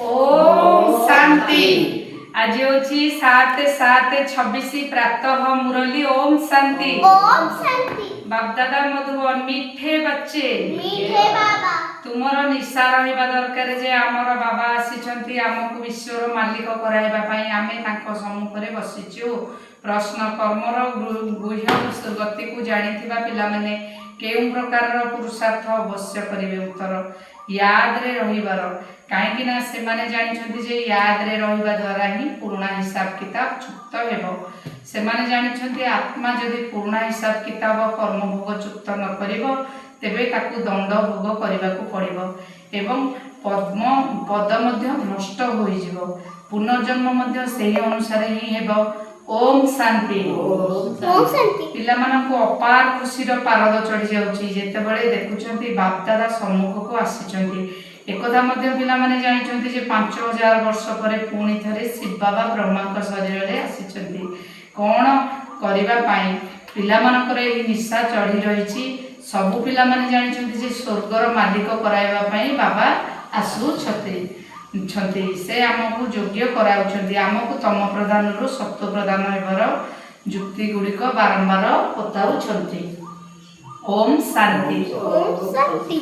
ओम शांति। आज होची 7/7/26 प्रातः मुरली। ओम शांति। ओम शांति। बाप दादा मधुबन मीठे बच्चे मीठे बाबा तुमर निशा रहिबा दरकार जे आमर बाबा आसीचंती आमको विश्वर मालिक कराइबा पई आमे तांको सम्मुखरे बसिचु। प्रश्न कर्मर गुह्य गति को जानिथिबा पिला माने केउ प्रकार पुरुषार्थ अवश्य करिवे। उत्तर याद रे रहिबार काहेकि ना से माने जानिछंती जे याद रे रहिबा द्वारा ही पुराना हिसाब किताब चुक्त हेबो। से माने जानिछंती आत्मा जदि पुराना हिसाब किताब कर्म भोग चुक्त न करिवो तेबे ताकू दंड भोग करिबाकू पड़िबो एवं पद मध्य भ्रष्ट होई जिवो। पुनर्जन्म मध्य सेही अनुसार ही हेबो। ओम शांति। ओम शांति। पिला मानकू अपार खुशी रो पारद चढ़ी जाउची जेतेबेले देखुचंती बाप दादा सम्मुख को आसीचंती। एकथा मध्य पिला माने जानिचंती जे 5000 वर्ष परे पुणी थरे शिव बाबा ब्रह्मा का शरीर रे आसीचंती। कोन करिबा पाई पिला मानकर एही निशा चढ़ी रहिची। सबु पिला माने जानिचंती जे स्वर्गर मालिक कराइबा पाई बाबा आसु छथि से आमको योग्य कराउछंती। आमको तम प्रदान रु सत्व प्रदान हेबार जुक्ति गुड़िक बारंबार बताउछंती। ओम शांति। ओम शांति।